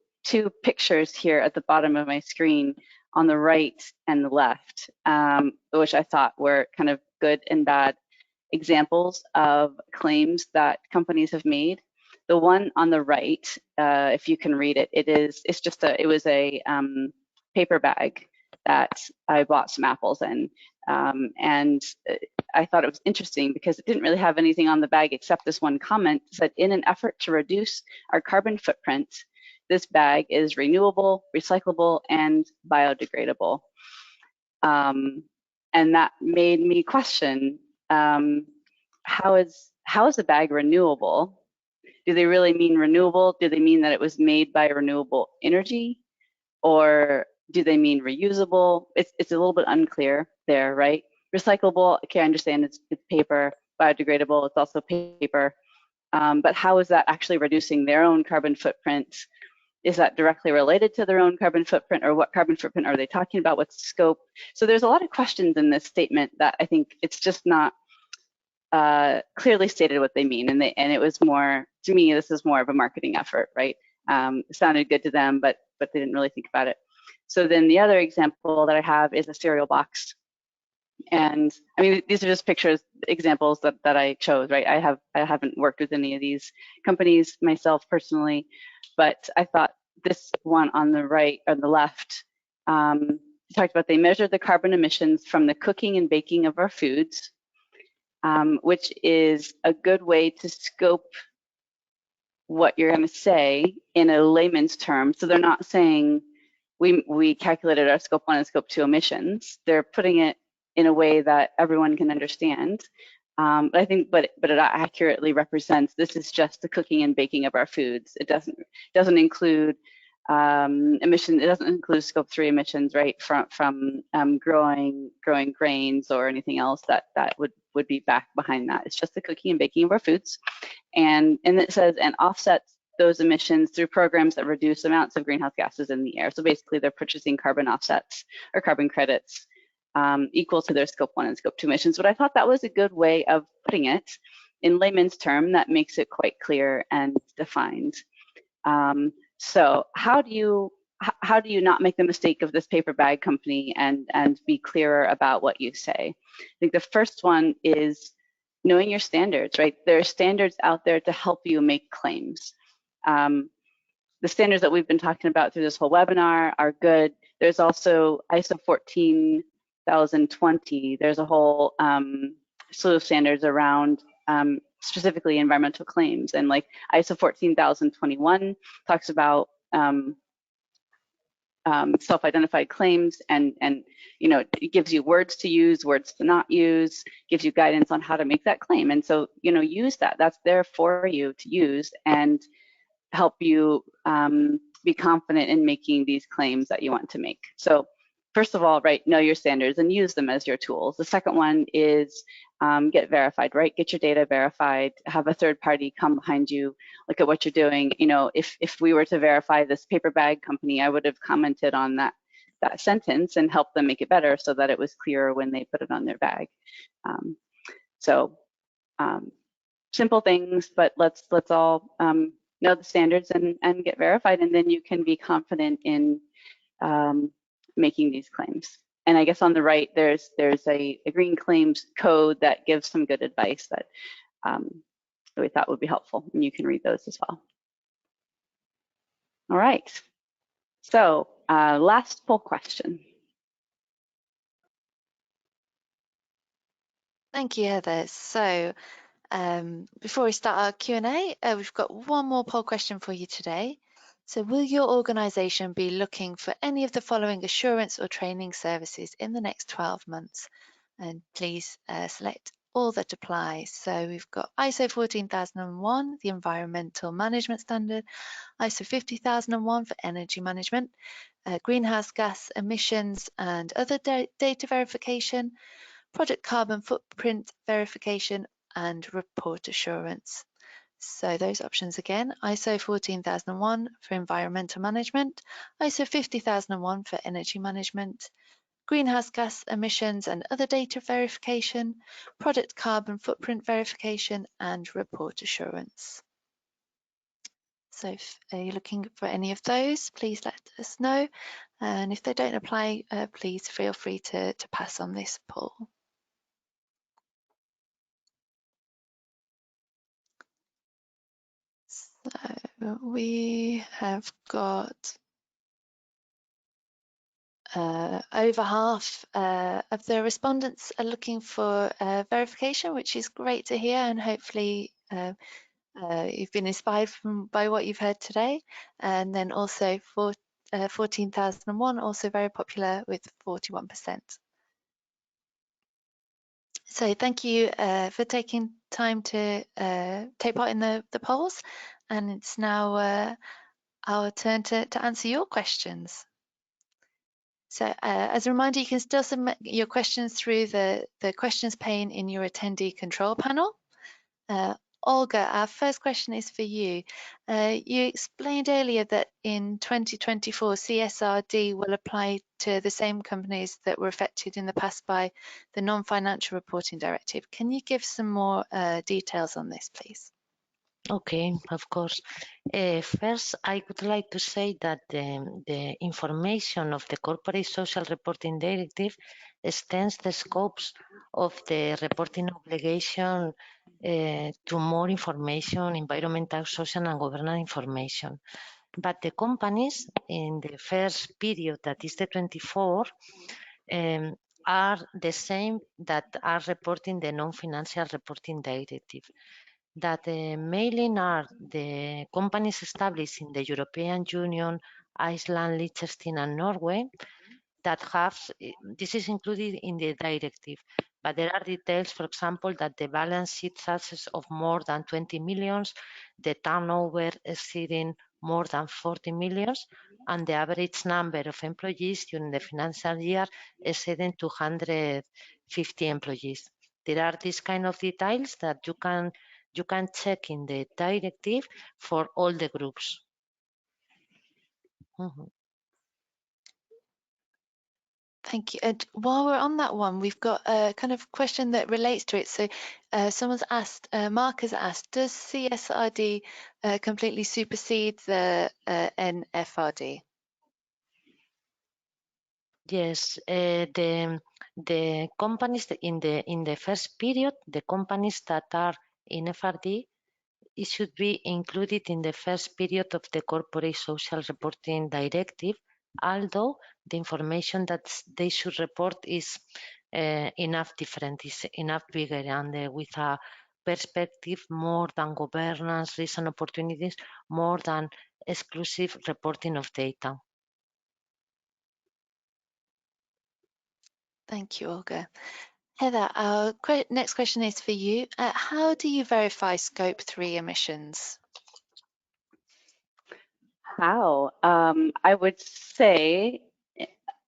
pictures here at the bottom of my screen, on the right and the left, which I thought were kind of good and bad examples of claims that companies have made. The one on the right, if you can read it, it was a paper bag that I bought some apples in, and I thought it was interesting because it didn't really have anything on the bag except this one comment that said, in an effort to reduce our carbon footprint, this bag is renewable, recyclable, and biodegradable. And that made me question, how is a bag renewable? Do they really mean renewable? Do they mean that it was made by renewable energy? Or do they mean reusable? It's a little bit unclear there, right? Recyclable, okay, I understand it's paper. Biodegradable, it's also paper. But how is that actually reducing their own carbon footprint? Is that directly related to their own carbon footprint, or what carbon footprint are they talking about? What's the scope? So there's a lot of questions in this statement that I think it's just not clearly stated what they mean. And it was more, to me, this is more of a marketing effort, right? It sounded good to them, but they didn't really think about it. So then the other example that I have is a cereal box. And I mean, these are just examples that I chose, right? I haven't worked with any of these companies myself personally, but I thought this one on the right or the left talked about, they measured the carbon emissions from the cooking and baking of our foods, which is a good way to scope what you're going to say in a layman's term. So they're not saying we calculated our scope 1 and scope 2 emissions. They're putting it in a way that everyone can understand. But I think, but it accurately represents, this is just the cooking and baking of our foods. It doesn't include emission. It doesn't include scope 3 emissions, right? From growing grains or anything else that would be back behind that. It's just the cooking and baking of our foods, and it says, and offsets those emissions through programs that reduce amounts of greenhouse gases in the air. So basically, they're purchasing carbon offsets or carbon credits equal to their scope 1 and scope 2 emissions. But I thought that was a good way of putting it in layman's term that makes it quite clear and defined. So how do you not make the mistake of this paper bag company and be clearer about what you say? I think the first one is knowing your standards, right? There are standards out there to help you make claims. The standards that we've been talking about through this whole webinar are good. There's also ISO 14020. There's a whole slew of standards around specifically environmental claims, and like ISO 14021 talks about self-identified claims, and you know, it gives you words to use, words to not use, gives you guidance on how to make that claim. And so, you know, use that. That's there for you to use and help you be confident in making these claims that you want to make. So first of all, right, know your standards and use them as your tools. The second one is get verified, right? Get your data verified, have a third party come behind you, look at what you're doing. You know, if we were to verify this paper bag company, I would have commented on that sentence and helped them make it better so that it was clearer when they put it on their bag. Simple things, but let's all know the standards and get verified, and then you can be confident in making these claims. And I guess on the right, there's a green claims code that gives some good advice that we thought would be helpful, and you can read those as well. All right, so last poll question. Thank you, Heather. So before we start our Q&A, we've got one more poll question for you today. So will your organisation be looking for any of the following assurance or training services in the next 12 months? And please select all that apply. So we've got ISO 14001, the environmental management standard, ISO 50001 for energy management, greenhouse gas emissions and other data verification, project carbon footprint verification, and report assurance. So those options again, ISO 14001 for environmental management, ISO 50001 for energy management, greenhouse gas emissions and other data verification, product carbon footprint verification, and report assurance. So if you're looking for any of those, please let us know. And if they don't apply, please feel free to pass on this poll. So we have got over half of the respondents are looking for verification, which is great to hear, and hopefully you've been inspired by what you've heard today. And then also for 14,001, also very popular with 41%. So thank you for taking time to take part in the polls, and it's now our turn to answer your questions. So as a reminder, you can still submit your questions through the questions pane in your attendee control panel. Olga, our first question is for you. You explained earlier that in 2024, CSRD will apply to the same companies that were affected in the past by the non-financial reporting directive. Can you give some more details on this, please? Okay, of course. First, I would like to say that the information of the Corporate Social Reporting Directive extends the scopes of the reporting obligation to more information, environmental, social, and governance information. But the companies in the first period, that is the 24, are the same that are reporting the non-financial reporting directive. That mainly are the companies established in the European Union, Iceland, Liechtenstein, and Norway that have, this is included in the directive, but there are details, for example, that the balance sheet assets of more than 20 millions, the turnover exceeding more than 40 millions, and the average number of employees during the financial year exceeding 250 employees. There are these kind of details that you can check in the directive for all the groups. Mm-hmm. Thank you. And while we're on that one, we've got a kind of question that relates to it. So someone's asked, Mark has asked, does CSRD completely supersede the NFRD? Yes, the companies in the first period, the companies that are in FRD, it should be included in the first period of the Corporate Social Reporting Directive, although the information that they should report is enough different, is enough bigger, and with a perspective more than governance, risks and opportunities, more than exclusive reporting of data. Thank you, Olga. Heather, our next question is for you. How do you verify Scope 3 emissions? How? I would say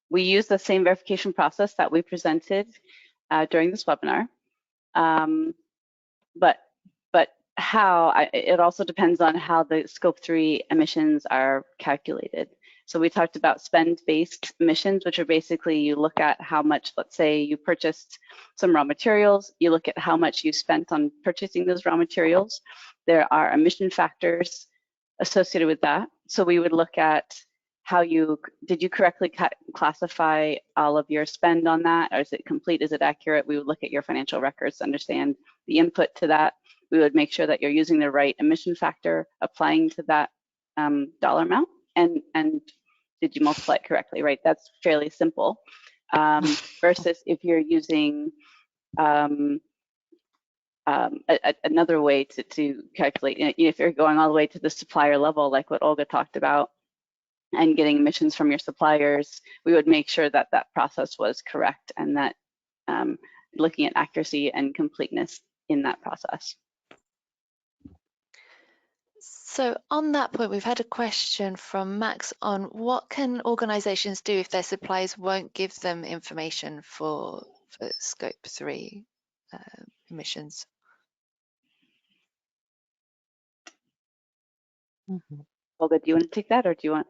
we use the same verification process that we presented during this webinar. But it also depends on how the Scope 3 emissions are calculated. So we talked about spend-based emissions, which are basically you look at how much, let's say you purchased some raw materials, you look at how much you spent on purchasing those raw materials. There are emission factors associated with that. So we would look at did you correctly classify all of your spend on that? Or is it complete? Is it accurate? We would look at your financial records to understand the input to that. We would make sure that you're using the right emission factor applying to that dollar amount, and did you multiply it correctly, right? That's fairly simple. Versus if you're using another way to calculate, if you're going all the way to the supplier level, like what Olga talked about, and getting emissions from your suppliers, we would make sure that that process was correct and that looking at accuracy and completeness in that process. So on that point, we've had a question from Max on what can organizations do if their suppliers won't give them information for Scope 3 emissions? Olga, do you want to take that, or do you want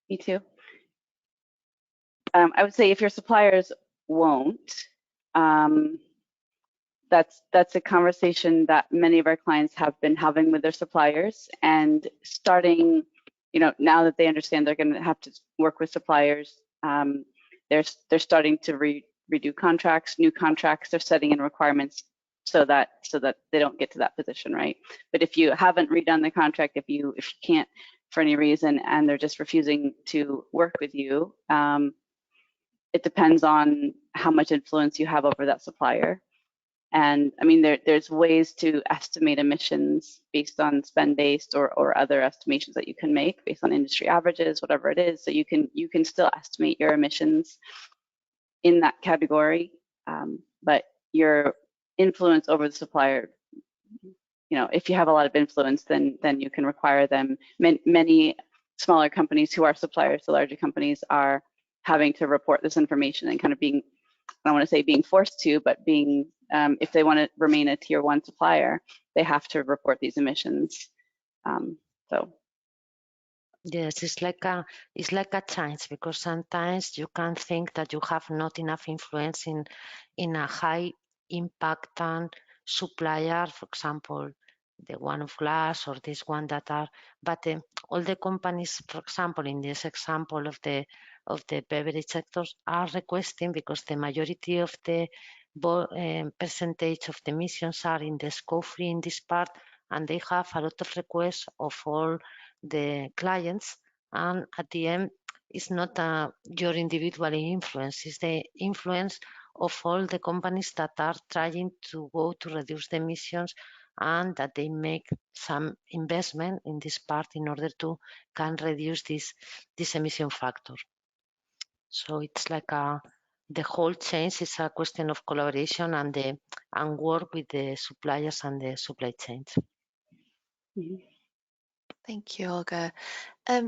me to? I would say if your suppliers won't, that's a conversation that many of our clients have been having with their suppliers, and starting, now that they understand they're going to have to work with suppliers, they're starting to redo contracts, new contracts. They're setting in requirements so that they don't get to that position, right? But if you haven't redone the contract, if you can't for any reason, and they're just refusing to work with you, it depends on how much influence you have over that supplier. And I mean, there's ways to estimate emissions based on spend-based or other estimations that you can make based on industry averages, whatever it is. So you can still estimate your emissions in that category, but your influence over the supplier, if you have a lot of influence, then you can require them. Many smaller companies who are suppliers to larger companies are having to report this information and kind of being, I don't want to say being forced to, but being, if they want to remain a tier 1 supplier, they have to report these emissions. So. Yes, it's like a chance, because sometimes you can think that you have not enough influence in a high impact supplier, for example, the one of glass or this one that are, but all the companies, for example, in this example of the beverage sectors, are requesting, because the majority of the percentage of the emissions are in the Scope 3 in this part, and they have a lot of requests of all the clients, and at the end it's not your individual influence, it's the influence of all the companies that are trying to go to reduce the emissions, and that they make some investment in this part in order to can reduce this emission factor. So it's like the whole change is a question of collaboration and work with the suppliers and the supply chains. Mm-hmm. Thank you, Olga.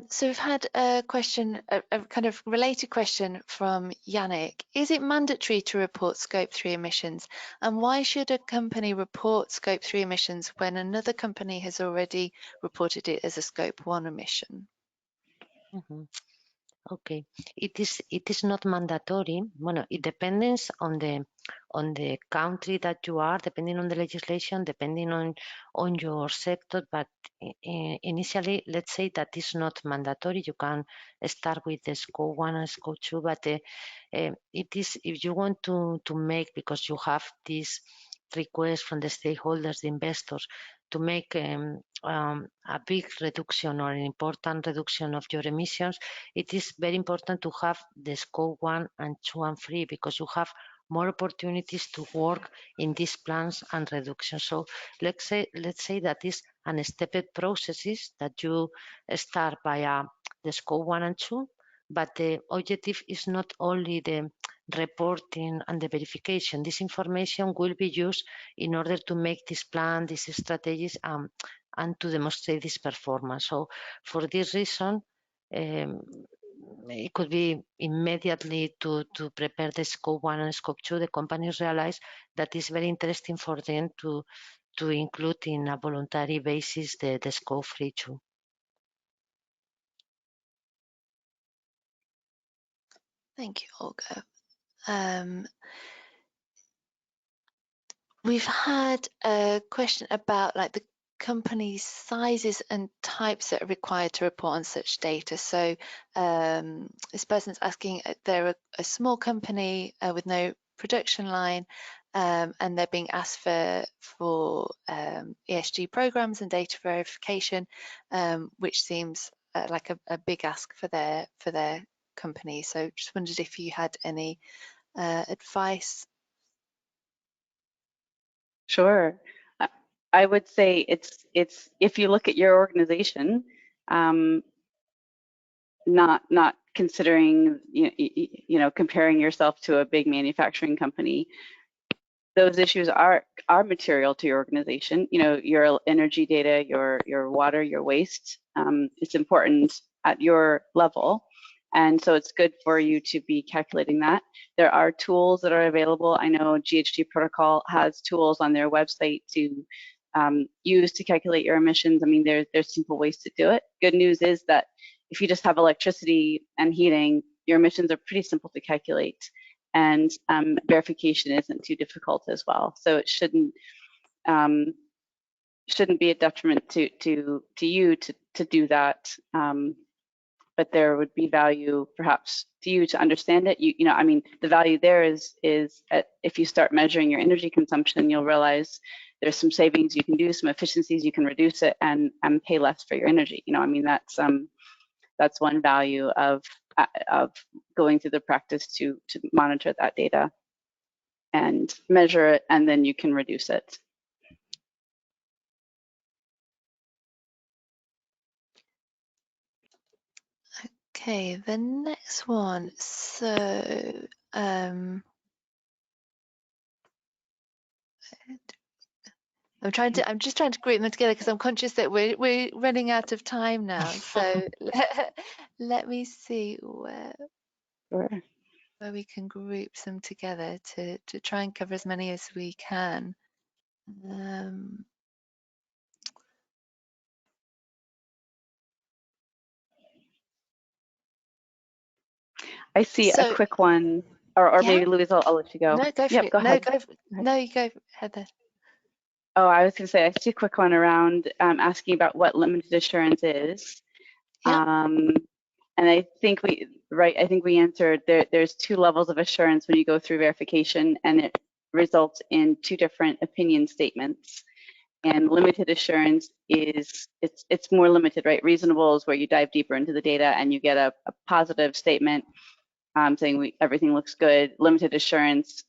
So we've had a question, a kind of related question from Yannick. Is it mandatory to report Scope 3 emissions? And why should a company report Scope 3 emissions when another company has already reported it as a Scope 1 emission? Mm-hmm. Okay, it is not mandatory. Well, it depends on the country that you are, depending on the legislation, depending on your sector. But initially, let's say that is not mandatory. You can start with the Scope 1 and Scope 2, but it is, if you want to make, because you have this request from the stakeholders, the investors, to make a big reduction or an important reduction of your emissions, it is very important to have the Scope 1 and 2 and 3, because you have more opportunities to work in these plans and reduction. So let's say that is an stepped processes that you start by the Scope 1 and 2, but the objective is not only the reporting and the verification. This information will be used in order to make this plan, these strategies, and to demonstrate this performance. So for this reason, it could be immediately to prepare the scope 1 and scope 2. The companies realize that it's very interesting for them to include in a voluntary basis the scope 3 too. Thank you, Olga. We've had a question about like the company sizes and types that are required to report on such data. So this person's asking, they're a small company with no production line, and they're being asked for ESG programs and data verification, which seems like a big ask for their company. So just wondered if you had any advice. Sure. I would say it's if you look at your organization, not considering you know comparing yourself to a big manufacturing company, those issues are material to your organization. You know, your energy data, your water, your waste. It's important at your level. And so it's good for you to be calculating that. There are tools that are available. I know GHG Protocol has tools on their website to use to calculate your emissions. I mean, there's simple ways to do it. Good news is that if you just have electricity and heating, your emissions are pretty simple to calculate, and verification isn't too difficult as well. So it shouldn't be a detriment to you to do that. But there would be value perhaps to you to understand it. You know, I mean, the value there is if you start measuring your energy consumption, you'll realize there's some savings you can do, some efficiencies you can reduce it, and pay less for your energy. You know, I mean, that's one value of going through the practice to monitor that data and measure it, and then you can reduce it. Okay, the next one. So I'm just trying to group them together because I'm conscious that we're running out of time now. So let me see where we can group them together to try and cover as many as we can. I see a quick one, or yeah. maybe Louise, I'll let you go. No, go for yep, it. Go ahead. No, you go, Heather. Oh, I was going to say, I see a quick one around asking about what limited assurance is. Yeah. And I think we answered there's two levels of assurance when you go through verification, and it results in two different opinion statements. And limited assurance is it's more limited, right? Reasonable is where you dive deeper into the data and you get a positive statement saying everything looks good. Limited assurance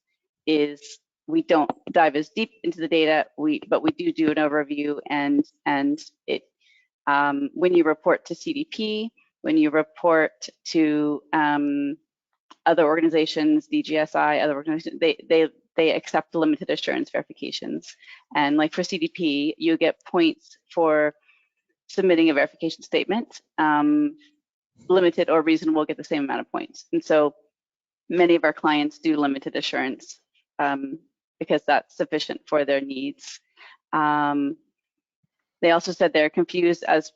is we don't dive as deep into the data, but we do an overview, and it when you report to CDP, when you report to other organizations, DGSI, other organizations, they accept limited assurance verifications. And like for CDP, you get points for submitting a verification statement. Limited or reasonable get the same amount of points. And so many of our clients do limited assurance because that's sufficient for their needs. They also said they're confused as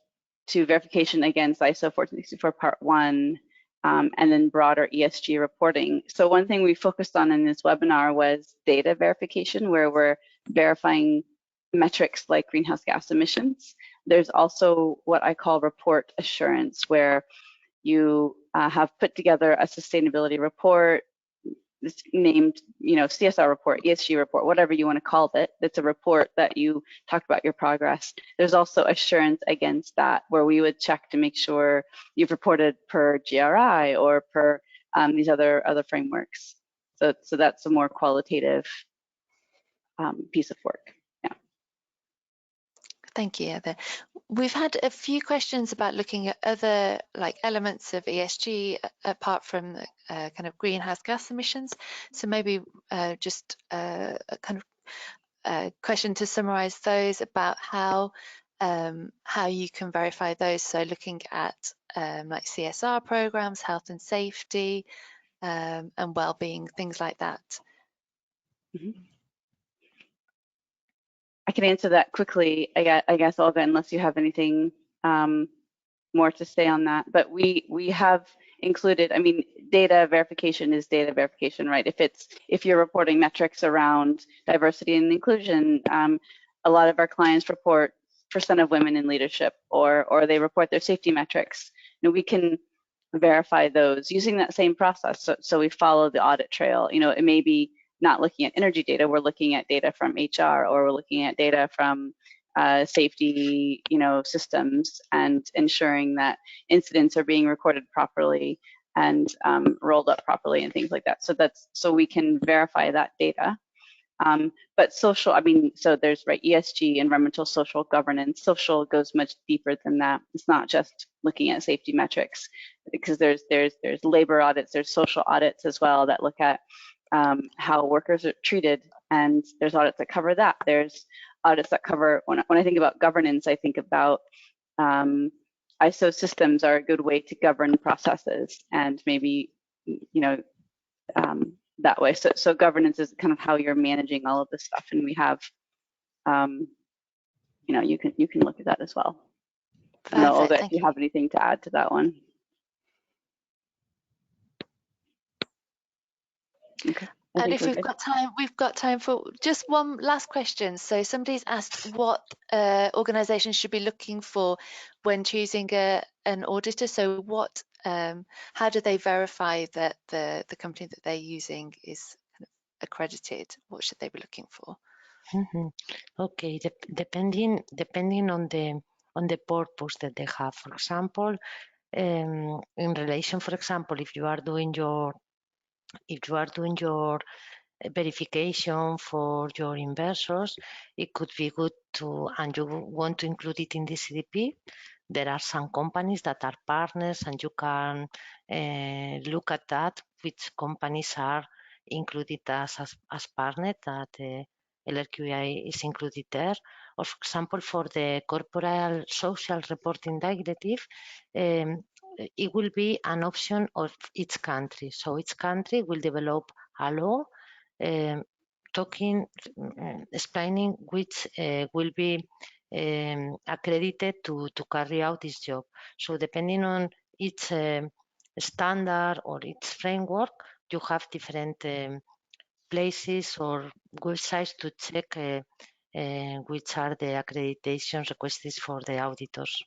to verification against ISO 14064 Part 1 and then broader ESG reporting. So one thing we focused on in this webinar was data verification, where we're verifying metrics like greenhouse gas emissions. There's also what I call report assurance, where you have put together a sustainability report named, CSR report, ESG report, whatever you want to call it. It's a report that you talk about your progress. There's also assurance against that, where we would check to make sure you've reported per GRI or per these other frameworks. So that's a more qualitative piece of work. Yeah. Thank you, Heather. We've had a few questions about looking at other elements of ESG apart from the kind of greenhouse gas emissions. So maybe just a kind of question to summarize those about how how you can verify those. So looking at like CSR programs, health and safety, and well-being, things like that. I can answer that quickly, I guess, Olga, unless you have anything more to say on that. But we have included, I mean, data verification is data verification, right? If you're reporting metrics around diversity and inclusion, a lot of our clients report % of women in leadership, or they report their safety metrics. You know, we can verify those using that same process. So we follow the audit trail. You know, it may be not looking at energy data, we're looking at data from HR, or we're looking at data from safety, you know, systems, and ensuring that incidents are being recorded properly and rolled up properly and things like that. So we can verify that data. But social, I mean, so there's ESG, environmental, social governance. Social goes much deeper than that. It's not just looking at safety metrics, because there's labor audits, there's social audits as well that look at how workers are treated, and there's audits that cover that. There's audits that cover, when I think about governance, I think about ISO systems are a good way to govern processes, and maybe, you know, that way. So governance is kind of how you're managing all of this stuff, and we have, you know, you can look at that as well. I don't know, Olga, if you have anything to add to that one. Okay. And if we've got time for just one last question. So somebody's asked what organizations should be looking for when choosing an auditor. So what, how do they verify that the company that they're using is kind of accredited? What should they be looking for? Okay, depending on the purpose that they have. For example, in relation, for example, if you are doing your verification for your investors, it could be good to, and you want to include it in the CDP. There are some companies that are partners, and you can look at that, which companies are included as partners, that LRQI is included there. Or for example, for the Corporate Social Reporting Directive, it will be an option of each country. So each country will develop a law explaining which will be accredited to carry out this job. So depending on each standard or each framework, you have different places or websites to check which are the accreditation requests for the auditors.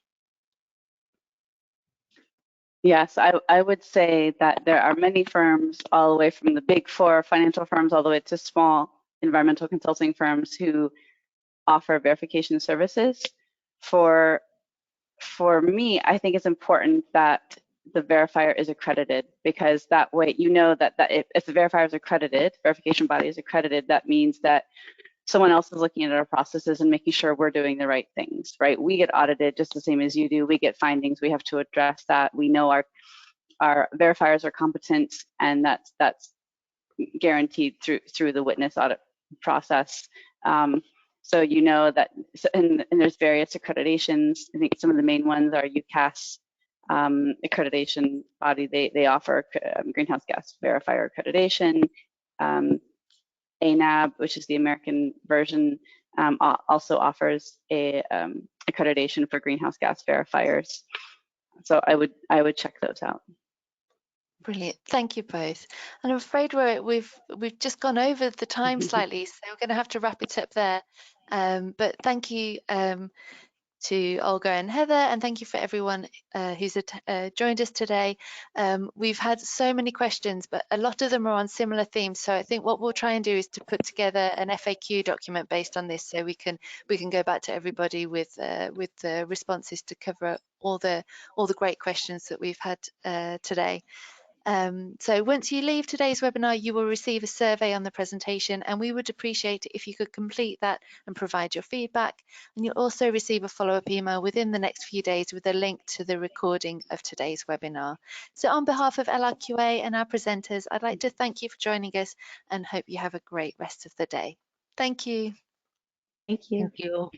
Yes, I would say that there are many firms, all the way from the big four financial firms all the way to small environmental consulting firms, who offer verification services. For me, I think it's important that the verifier is accredited, because that way you know that if the verifier is accredited, verification body is accredited, that means that someone else is looking at our processes and making sure we're doing the right things, right? We get audited just the same as you do. We get findings. We have to address that. We know our verifiers are competent, and that's guaranteed through the witness audit process. So you know that, and there's various accreditations. I think some of the main ones are UCAS accreditation body. They offer greenhouse gas verifier accreditation. ANAB, which is the American version, also offers a accreditation for greenhouse gas verifiers. So I would check those out. Brilliant, thank you both. And I'm afraid we've just gone over the time slightly, so we're going to have to wrap it up there. But thank you to Olga and Heather, and thank you for everyone who's joined us today. We've had so many questions, but a lot of them are on similar themes. So I think what we'll try and do is to put together an FAQ document based on this, so we can go back to everybody with the responses to cover all the great questions that we've had today. So once you leave today's webinar, you will receive a survey on the presentation, and we would appreciate it if you could complete that and provide your feedback. And you'll also receive a follow-up email within the next few days with a link to the recording of today's webinar. So on behalf of LRQA and our presenters, I'd like to thank you for joining us and hope you have a great rest of the day. Thank you. Thank you. Thank you.